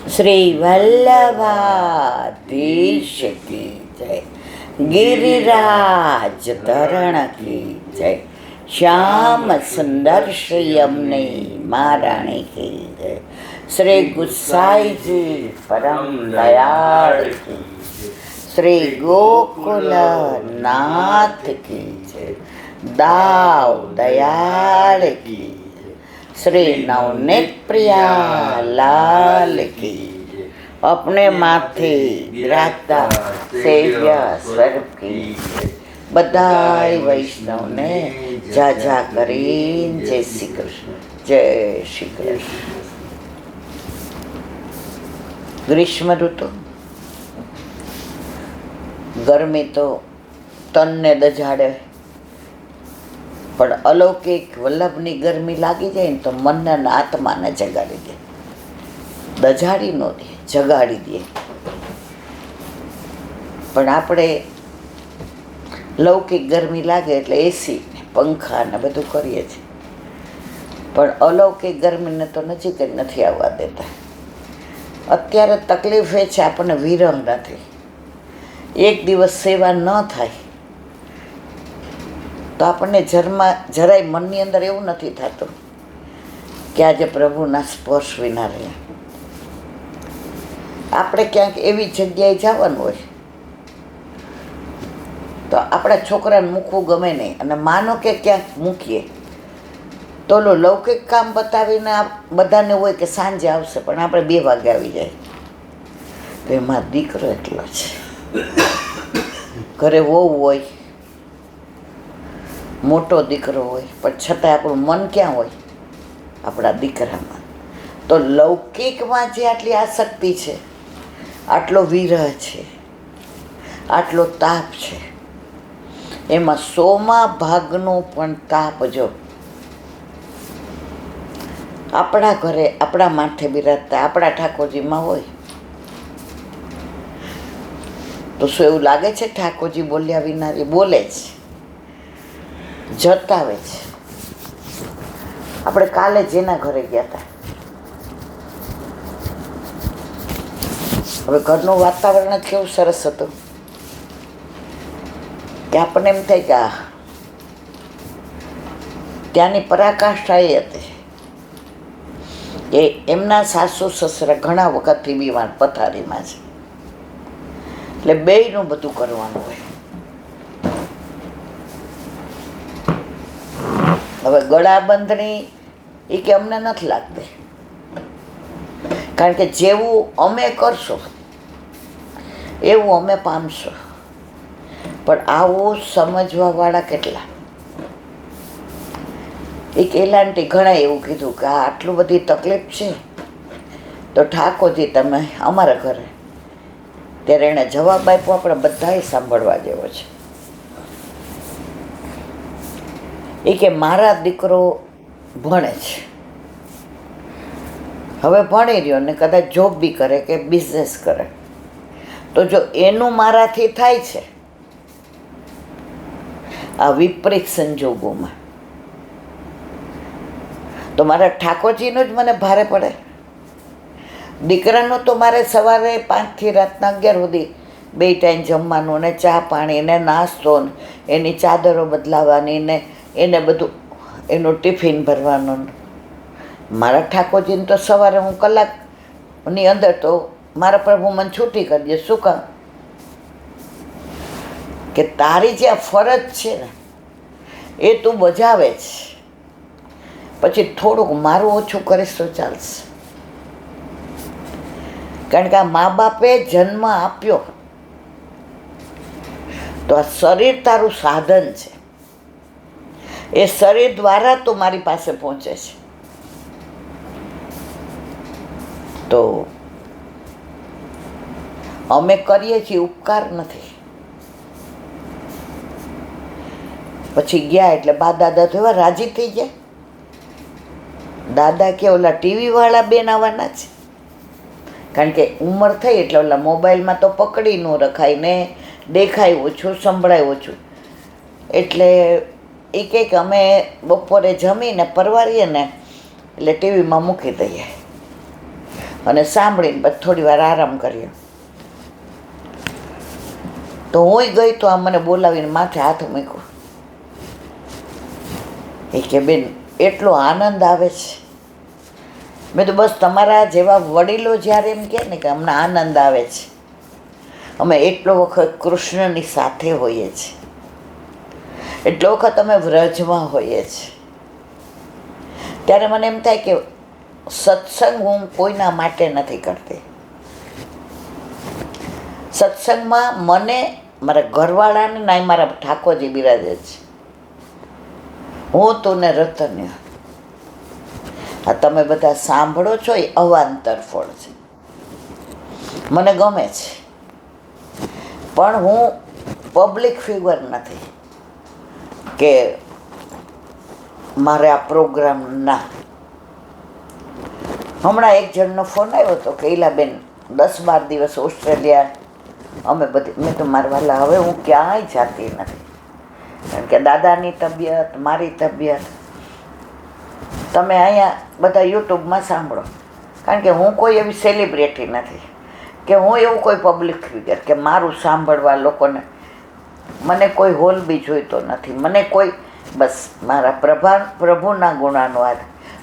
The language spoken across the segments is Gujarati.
श्री वल्लभाधीश की जय, गिरिराज धरण की जय, श्याम सुंदर श्री यमुने महारानी की जय, श्री गुसाई जी परम दयाल की, श्री गोकुल नाथ की जय, दाव दयाल की, श्री नवनीत प्रिया लाल की, अपने माथे विराजता सेव्य स्वरूप की बधाई वैष्णव ने जा जा करीन जय श्री कृष्ण, जय श्री कृष्ण। ग्रीष्म ऋतु गर्मी तो तन ने दजाड़े, પણ અલૌકિક વલ્લભની ગરમી લાગી જાય ને તો મનને અને આત્માને જગાડી દે, દજાડી ન દે, જગાડી દે. પણ આપણે લૌકિક ગરમી લાગે એટલે એસી ને પંખા ને બધું કરીએ છીએ, પણ અલૌકિક ગરમીને તો નજીક જ નથી આવવા દેતા. અત્યારે તકલીફ એ છે આપણને વિરહ નથી. એક દિવસ સેવા ન થાય તો આપણને જરાય મનની અંદર એવું નથી થતું કે આજે પ્રભુના સ્પર્શ વિના રહ્યા. આપણે ક્યાંક એવી જગ્યાએ જવાનું હોય તો આપણા છોકરાને મૂકવું ગમે નહીં, અને માનો કે ક્યાંક મૂકીએ તો લૌકિક કામ બતાવીને બધાને હોય કે સાંજે આવશે, પણ આપણે 2 વાગે આવી જાય. તો એમાં દીકરો એટલો છે, ઘરે વહુ હોય, મોટો દીકરો હોય, પણ છતાં આપણું મન ક્યાં હોય? આપણા દીકરામાં. તો લૌકિકમાં જે આટલી આસક્તિ છે, આટલો વિરહ છે, આટલો તાપ છે, એમાં 100મા ભાગનો પણ તાપ જો આપણા ઘરે આપણા માથે બિરાજતા આપણા ઠાકોરજીમાં હોય તો શું એવું લાગે છે ઠાકોરજી બોલ્યા વિના? બોલે છે, જતાવે છે. આપણે કાલે જેના ઘરે ગયા હતા, હવે ઘરનું વાતાવરણ જ કેવું સરસ હતું કે આપણને એમ થાય કે ત્યાંની પરાકાષ્ઠા એ હતી કે એમના સાસુ સસરા ઘણા વખતથી બીમાર પથારીમાં છે, એટલે બેયનું બધું કરવાનું હોય. હવે ગળાબંધણી એ કે અમને નથી લાગતી, કારણ કે જેવું અમે કરશો એવું અમે પામશો. પણ આવું સમજવાવાળા કેટલા? એક એલાન્ટી ઘણા એવું કીધું કે આ આટલું બધી તકલીફ છે તો ઠાકોરજી તમે અમારા ઘરે, ત્યારે એણે જવાબ આપ્યો આપણે બધાએ સાંભળવા જેવો છે. એ કે મારા દીકરો ભણે છે, હવે ભણી રહ્યો ને કદાચ જોબ બી કરે કે બિઝનેસ કરે, તો જો એનું મારાથી થાય છે આ વિપરીત સંજોગોમાં, તો મારા ઠાકોરજીનું જ મને ભારે પડે. દીકરાનું તો મારે સવારે 5થી રાતના 11 સુધી 2 ટાઈમ જમવાનું ને ચા પાણી ને નાસ્તો ને એની ચાદરો બદલાવાની ને એને બધું એનું ટિફિન ભરવાનું. મારા ઠાકોરજીને તો સવારે હું કલાકની અંદર તો મારા પ્રભુ મને છૂટી કરી દે. શું કામ? કે તારી જે આ ફરજ છે ને એ તું બજાવે છે, પછી થોડુંક મારું ઓછું કરીશ તો ચાલશે. કારણ કે આ મા બાપે જન્મ આપ્યો તો આ શરીર તારું સાધન છે, એ શરીર દ્વારા તું મારી પાસે પહોંચે છે. તો અમે કરીએ છીએ ઉપકાર નથી. પછી ગયા એટલે બા દાદા તો એવા રાજી થઈ ગયા. દાદા કે ઓલા ટીવી વાળા બેન આવવાના છે, કારણ કે ઉંમર થઈ એટલે ઓલા મોબાઈલમાં તો પકડી ન રખાય ને દેખાય ઓછું, સંભળાય ઓછું. એટલે એ કહે કે અમે બપોરે જમીને પરવારીએ ને એટલે ટીવીમાં મૂકી દઈએ. અને સાંભળીને પછી થોડી વાર આરામ કર્યો. તો હુંય ગઈ તો આ મને બોલાવીને માથે હાથ મૂક્યો. એ કે બેન એટલો આનંદ આવે છે. મેં તો બસ તમારા જેવા વડીલો જ્યારે એમ કહે ને કે અમને આનંદ આવે છે, અમે એટલો વખત કૃષ્ણની સાથે હોઈએ છીએ, એટલો વખત અમે વ્રજમાં હોઈએ છીએ, ત્યારે મને એમ થાય કે સત્સંગ હું કોઈના માટે નથી કરતી. સત્સંગમાં મને મારા ઘરવાળાને ના મારા ઠાકોરજી બિરાજે છે. હું તું ને રતન્ય, આ તમે બધા સાંભળો છો એ અવાંતર ફળ છે. મને ગમે છે, પણ હું પબ્લિક ફિગર નથી કે મારે આ પ્રોગ્રામ ના. હમણાં એક જણનો ફોન આવ્યો હતો કે ઈલાબેન 10-12 દિવસ ઓસ્ટ્રેલિયા અમે બધી. મેં તો મારા વાલા હવે હું ક્યાંય જાતી નથી, કારણ કે દાદાની તબિયત, મારી તબિયત તમે અહીંયા બધા યુટ્યુબમાં સાંભળો. કારણ કે હું કોઈ એવી સેલિબ્રિટી નથી કે હું એવું કોઈ પબ્લિક ફિગર કે મારું સાંભળવા લોકોને. મને કોઈ હોલ બી જોઈતો નથી. મને કોઈ બસ મારા પ્રભુના ગુણાનુવાદ.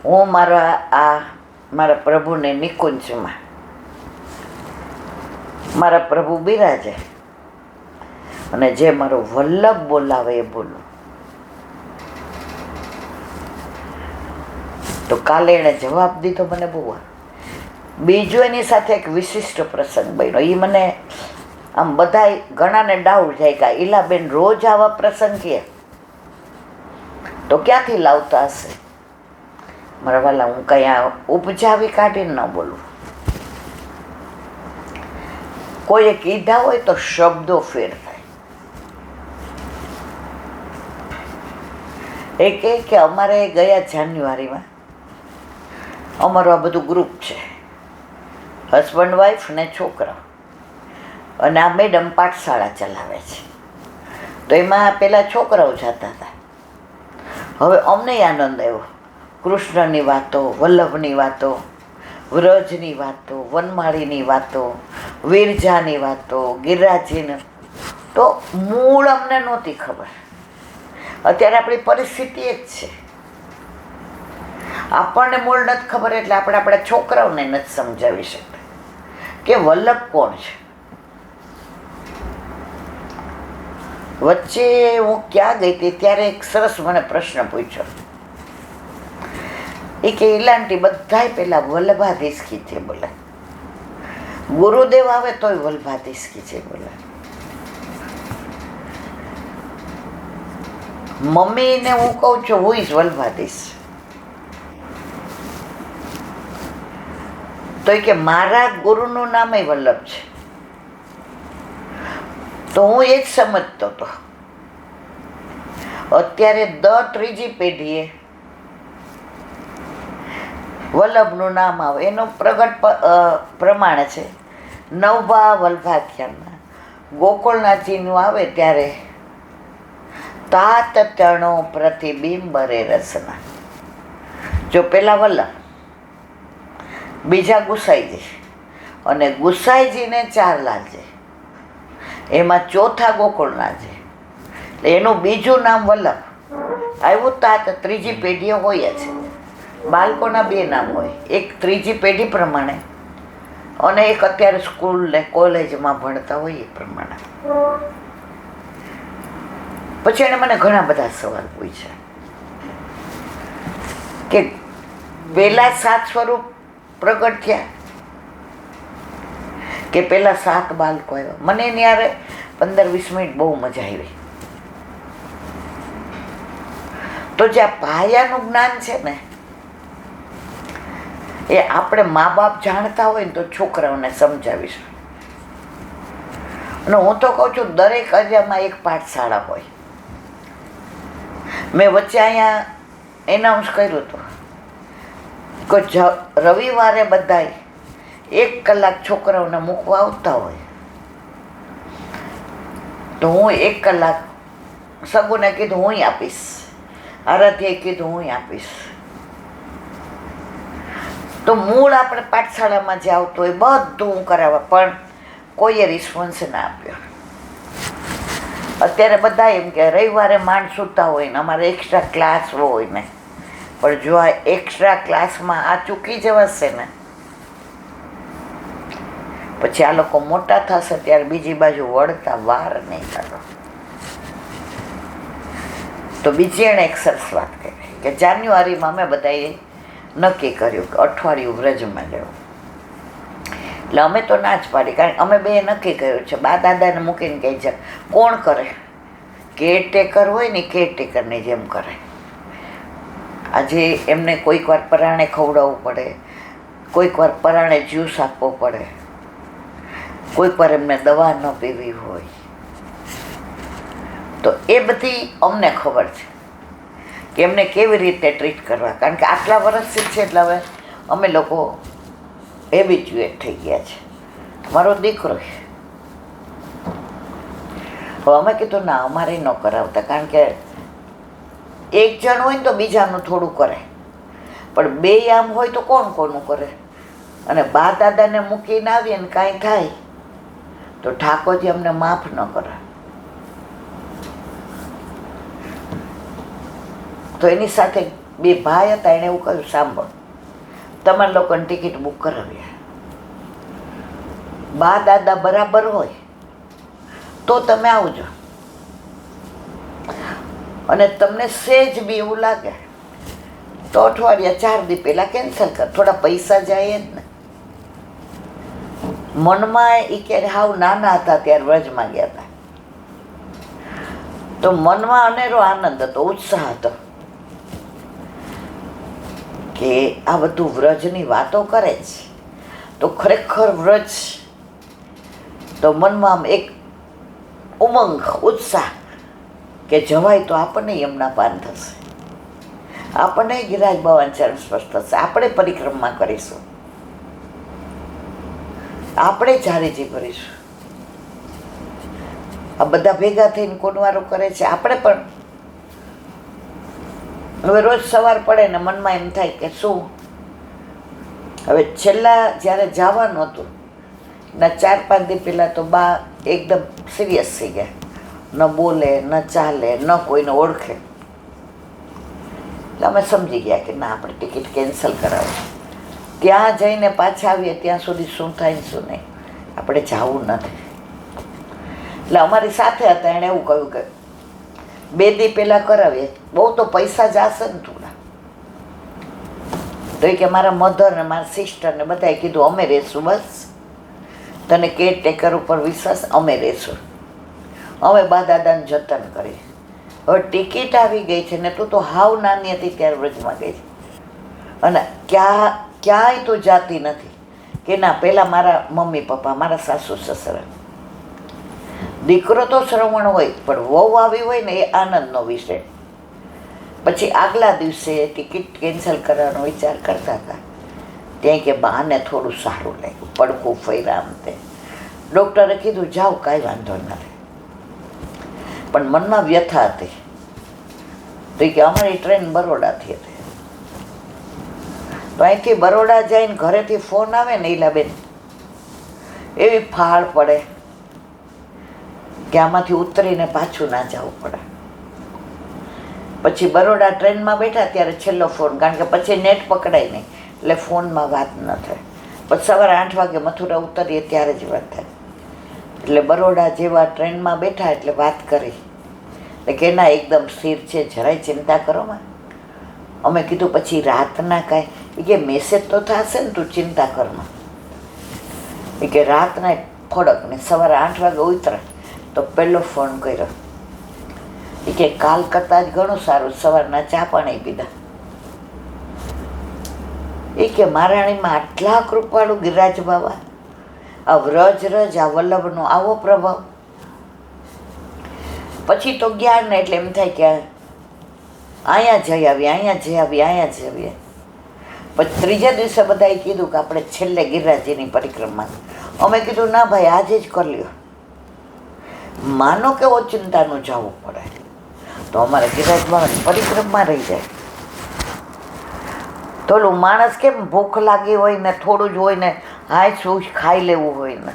હું મારા પ્રભુને નિકુંજમાં મારા પ્રભુ બિરાજે અને જે મારો વલ્લભ બોલાવે એ બોલું. તો કાલે એણે જવાબ દીધો મને બહુ. બીજો એની સાથે એક વિશિષ્ટ પ્રસંગ બન્યો. એ મને આમ બધાય ઘણાને ડાઉટ જાય કે ઈલાબેન રોજ આવા પ્રસંગ કહે તો ક્યાંથી લાવતા હશે. મારા વાલા હું કંઈ આ ઉપજાવી કાઢીને ન બોલું. કોઈએ કીધા હોય તો શબ્દો ફેર થાય. એ કહે કે અમારે ગયા જાન્યુઆરીમાં અમારું આ બધું ગ્રુપ છે, હસબન્ડ વાઈફ ને છોકરા, અને આ મેડમ પાઠશાળા ચલાવે છે. તો એમાં પેલા છોકરાઓ જતા હતા. હવે અમને આનંદ આવ્યો. કૃષ્ણની વાતો, વલ્લભની વાતો, વ્રજની વાતો, વનમાળીની વાતો, વિરજાની વાતો, ગિરિરાજજીને. તો મૂળ અમને નહોતી ખબર. અત્યારે આપણી પરિસ્થિતિ એક છે, આપણને મૂળ નથી ખબર એટલે આપણે આપણા છોકરાઓને નથી સમજાવી શકતા કે વલ્લભ કોણ છે. વચ્ચે હું ક્યાં ગઈ હતી ત્યારે એક સરસ મને પ્રશ્ન પૂછ્યો. એ કે ઈલાંટી બધાય પેલા વલ્લભાધીશ કીધે બોલે, ગુરુદેવ આવે તોય વલ્લભાધીશ કીધે બોલે. મમ્મીને હું કહું છું હું ઇઝ વલ્લભાધીશ, તો એ કે મારા ગુરુનું નામ વલ્લભ છે. તો હું એ જ સમજતો હતો. અત્યારે ત્રીજી પેઢીએ વલ્લભનું નામ આવે એનું પ્રગટ પ્રમાણે છે. નવભા વલ્ભાખ્યાનમાં ગોકુળનાથજીનું આવે ત્યારે તાત તણો પ્રતિબિંબરે રસના. જો પેલા વલ્લભ, બીજા ગુસાઈજી, અને ગુસાઈજીને 4 લાલજી, એમાં ચોથા ગોકુળનાથજી, એનું બીજું નામ વલ્લભ આવ્યું. તાત ત્રીજી પેઢીએ હોય છે. બાળકોના 2 નામ હોય, એક ત્રીજી પેઢી પ્રમાણે અને એક અત્યારે સ્કૂલ ને કોલેજમાં ભણતા હોય એ પ્રમાણે. પછી એણે મને ઘણા બધા સવાલ પૂછ્યા કે પેલા 7 સ્વરૂપ પ્રગટ થયા કે પેલા 7 બાળકો આવ્યા. મને એની યારે 15-20 મિનિટ બહુ મજા આવી. તો જે આ પાયાનું જ્ઞાન છે ને એ આપણે મા બાપ જાણતા હોય ને તો છોકરાઓને સમજાવીશું. અને હું તો કહું છું દરેક અજામાં એક પાઠશાળા હોય. મેં વચ્ચે અહીંયા એનાઉન્સ કર્યું હતું કે રવિવારે બધાય 1 કલાક છોકરાઓને મૂકવા આવતા હોય તો હું 1 કલાક સગુને કીધું હું આપીશ, આરાધ્યાએ કીધું હું આપીશ. તો મૂળ આપણે પાઠશાળામાં જે આવતું હોય બધું હું કરાવવા, પણ કોઈએ રિસ્પોન્સ ના આપ્યો. અત્યારે બધા એમ કે રવિવારે માંડ સૂતા હોય ને અમારે એક્સ્ટ્રા ક્લાસ હોય ને, પણ જો આ એક્સ્ટ્રા ક્લાસમાં આ ચૂકી જવાશે ને, પછી આ લોકો મોટા થશે ત્યારે બીજી બાજુ વળતા વાર નહીં કરો. તો બીજી એણે એક સરસ વાત કરી કે જાન્યુઆરીમાં અમે બધાએ નક્કી કર્યું કે અઠવાડિયું વ્રજમાં જવું. એટલે અમે તો ના જ પાડી, કારણ કે અમે બે નક્કી કર્યું છે બા દાદાને મૂકીને કહે છે કોણ કરે, કેરટેકર હોય ને કેરટેકરની જેમ કરે. આજે એમને કોઈક વાર પરાણે ખવડાવવું પડે, કોઈક વાર પરાણે જ્યુસ આપવો પડે, કોઈક વાર એમને દવા ન પીવી હોય. તો એ બધી અમને ખબર છે કે એમને કેવી રીતે ટ્રીટ કરવા, કારણ કે આટલા વર્ષથી છે એટલે હવે અમે લોકો હેબિચ્યુએટ થઈ ગયા છે. મારો દીકરો હવે અમે કીધું ના અમારે ન કરાવતા, કારણ કે એક જણ હોય ને તો બીજાનું થોડું કરે, પણ બે આમ હોય તો કોણ કોનું કરે. અને બા દાદાને મૂકીને આવીએ ને કાંઈ થાય તો ઠાકોરજી અમને માફ ન કરે. તો એની સાથે બે ભાઈ હતા, એણે એવું કહ્યું સાંભળ તમારા લોકોને ટિકિટ બુક કરાવ્યા, બા દાદા બરાબર હોય તો તમે આવજો, અને તમને સેજ બી એવું લાગે તો અઠવાડિયા 4 દી પહેલાં કેન્સલ કર, થોડા પૈસા જાય જ ને. મનમાં એ ક્યારે હાવ નાના હતા ત્યારે વ્રજમાં ગયા હતા, તો મનમાં અનેરો આનંદ હતો, ઉત્સાહ હતો કે આ બધું વ્રજની વાતો કરે છે તો ખરેખર વ્રજ, તો મનમાં આમ એક ઉમંગ ઉત્સાહ કે જવાય તો આપણને યમુના પાન થશે, આપણને ગિરિરાજ બાબાના ચરણ સ્પર્શ થશે, આપણે પરિક્રમા કરીશું, આપણે ચારેજી કરીશું. આ બધા ભેગા થઈને કોનવારો કરે છે, આપણે પણ હવે રોજ સવાર પડે ને મનમાં એમ થાય કે શું હવે છેલ્લા જ્યારે જવાનું હતું ના 4-5 દી પહેલાં તો બા એકદમ સિરિયસ થઈ ગયા, ન બોલે ન ચાલે ન કોઈને ઓળખે. એટલે અમે સમજી ગયા કે ના આપણે ટિકિટ કેન્સલ કરાવો. ત્યાં જઈને પાછા આવીએ ત્યાં સુધી શું થાય ને શું નહીં, આપણે જવું નથી. એટલે અમારી સાથે હતા, એણે એવું કહ્યું કે 2 દી પહેલાં કરાવીએ, બહુ તો પૈસા જશે ને થોડા. તો એ કે મારા મધર ને મારા સિસ્ટર ને બધાએ કીધું અમે રહેશું, બસ તને કેરટેકર ઉપર વિશ્વાસ, અમે રહેશું, અમે બા દાદાને જતન કરી. હવે ટિકિટ આવી ગઈ છે ને તું તો હાવ નાની હતી ત્યારે વ્રજમાં ગઈ છે, અને ક્યાંય તો જાતી નથી કે ના. પહેલાં મારા મમ્મી પપ્પા, મારા સાસુ સસરા, દીકરો તો શ્રવણ હોય પણ વહુ આવી હોય ને એ આનંદનો વિષય. પછી આગલા દિવસે ટિકિટ કેન્સલ કરવાનો વિચાર કરતા હતા ત્યાં કે બાને થોડું સારું લાગ્યું, પડખું ફર્યા આમ તે. ડૉક્ટરે કીધું જાઓ કાંઈ વાંધો નથી, પણ મનમાં વ્યથા હતી. તો કે અમારી ટ્રેન બરોડાથી હતી, તો અહીંથી બરોડા જઈને ઘરેથી ફોન આવે ને ઈલાબેન, એવી ફાળ પડે કે આમાંથી ઉતરીને પાછું ના જવું પડે. પછી બરોડા ટ્રેનમાં બેઠા ત્યારે છેલ્લો ફોન, કારણ કે પછી નેટ પકડાય નહીં એટલે ફોનમાં વાત ન થાય. પછી સવારે 8 વાગે મથુરા ઉતરીએ ત્યારે જ વાત થાય. એટલે બરોડા જેવા ટ્રેનમાં બેઠા એટલે વાત કરી એટલે કે ના એકદમ સ્થિર છે, જરાય ચિંતા કરો માં. અમે કીધું પછી રાતના કાંઈ, એ કે મેસેજ તો થશે ને તું ચિંતા કરમાં. એ કે રાતના ફોડક ને સવારે 8 વાગે ઉતરે તો પહેલો ફોન કર્યો. એ કે કાલ કરતાં જ ઘણું સારું, સવારના ચા પાણી પીધા. એ કે મહારાણીમાં આટલા કૃપાળુ ગિરિરાજ બાબા, આ વ્રજ રજ આ વલ્લભનો આવો પ્રભાવ. પછી તો જ્ઞાન ને એટલે એમ થાય કે અહીંયા જઈ આવીએ, અહીંયા જઈ આવીએ, અહીંયા જઈ આવીએ. પછી ત્રીજા દિવસે બધાએ કીધું કે આપણે છેલ્લે ગિરિરાજજીની પરિક્રમા. અમે કીધું ના ભાઈ આજે જ કરી લ્યો, માનો કે ઓચિંતાનું જવું પડે તો અમારે ગિરિરાજ બાબાની પરિક્રમા રહી જાય. તો ઓલું માણસ કેમ ભૂખ લાગી હોય ને થોડું જ હોય ને હાય શું ખાઈ લેવું હોય ને,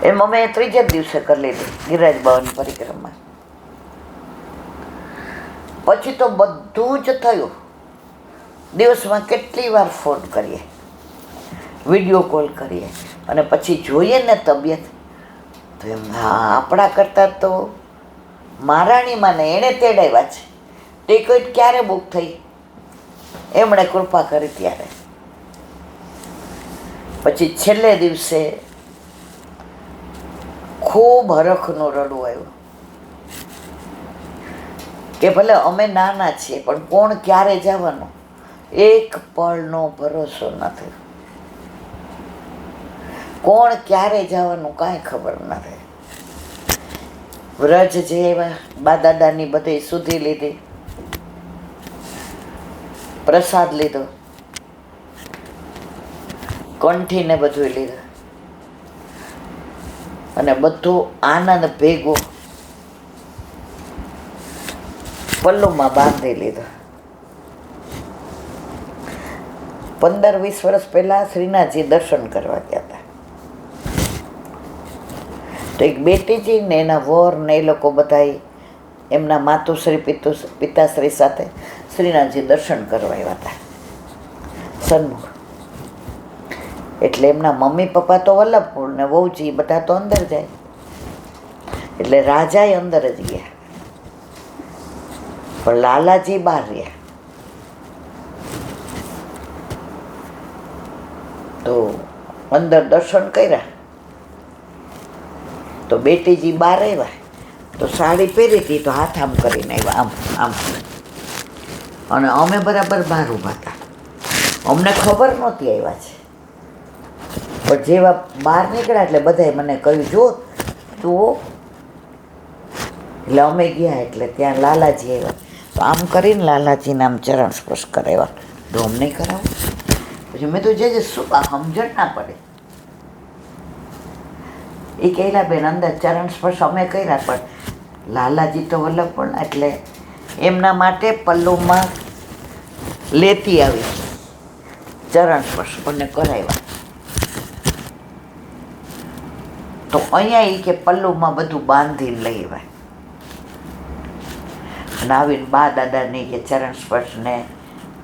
એમ અમે ત્રીજે દિવસે કરી લીધી ગિરિરાજ બાવાની પરિક્રમા. પછી તો બધું જ થયું. દિવસમાં કેટલી વાર ફોન કરીએ, વિડીયો કોલ કરીએ, અને પછી જોઈએ ને તબિયત તો એમ હા આપણા કરતાં તો મહારાણીમાં ને એણે તેડાવ્યા છે, ટિકિટ ક્યારે બુક થઈ, એમણે કૃપા કરી ત્યારે. પછી છેલ્લે દિવસે ખૂબ હરખનું રડવું આવ્યું કે ભલે અમે નાના છીએ પણ કોણ ક્યારે જવાનું એક પળનો ભરોસો નથી, કોણ ક્યારે જવાનું કાંઈ ખબર નથી. વ્રજ જે એવા બા દાદાની બધી સુધી લીધી, પ્રસાદ લીધો, કંઠીને બધું લીધું, અને બધું આનંદ ભેગો પલ્લુમાં બાંધી લીધો. 15-20 વર્ષ પહેલાં શ્રીનાથજી દર્શન કરવા ગયા હતા. તો એક બેટીજી ને એના વર ને એ લોકો બધા એમના માતુશ્રી પિતાશ્રી સાથે શ્રીનાથજી દર્શન કરવા આવ્યા હતા સન્મુખ. એટલે એમના મમ્મી પપ્પા તો વલ્લભપુર ને વહુજી બધા તો અંદર જાય, એટલે રાજાએ અંદર જ ગયા પણ લાલાજી બહાર રહ્યા. તો અંદર દર્શન કર્યા તો બેટીજી બહાર આવ્યા તો સાડી પહેરી હતી તો હાથ આમ કરીને આવ્યા, આમ આમ, અને અમે બરાબર બહાર ઊભા હતા. અમને ખબર નહોતી આવ્યા છે, પણ જેવા બહાર નીકળ્યા એટલે બધાએ મને કહ્યું જો જુઓ. એટલે અમે ગયા એટલે ત્યાં લાલાજી આવ્યા તો આમ કરીને લાલાજીને આમ ચરણ સ્પર્શ કરાવ્યા. તો અમને કરાવો. પછી મેં તો જે શું સમજણ ના પડે. એ કહેલા બેન અંદર ચરણ સ્પર્શ અમે કર્યા, પણ લાલાજી તો વલ્લભપુર એટલે એમના માટે પલ્લુમાં લેતી આવી ચરણ સ્પર્શ અને કરાવ્યા. તો અહીંયા એ કે પલ્લુમાં બધું બાંધીને લઈ આવ્યા. અને આવીને બા દાદાને કે ચરણ સ્પર્શ ને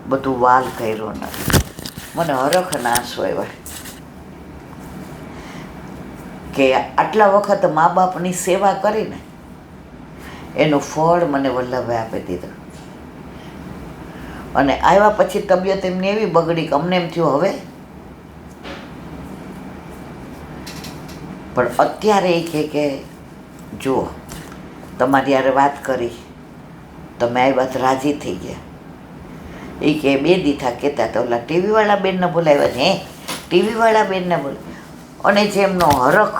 બધું વાલ કર્યું ને મને હરખના આંસુ આવ્યા કે આટલા વખત મા બાપની સેવા કરીને એનું ફળ મને વલ્લભે આપી દીધું. અને આવ્યા પછી તબિયત એમની એવી બગડી કે અમને એમ થયું હવે, પણ અત્યારે એ કે જુઓ તમારી યારે વાત કરી, તમે આવ્યા તો રાજી થઈ ગયા. એ કે 2 દીથા કહેતા તો ઓલા ટીવીવાળા બેનને બોલાવ્યા છે, ટીવીવાળા બેનને બોલાવ્યા. અને જે એમનો હરખ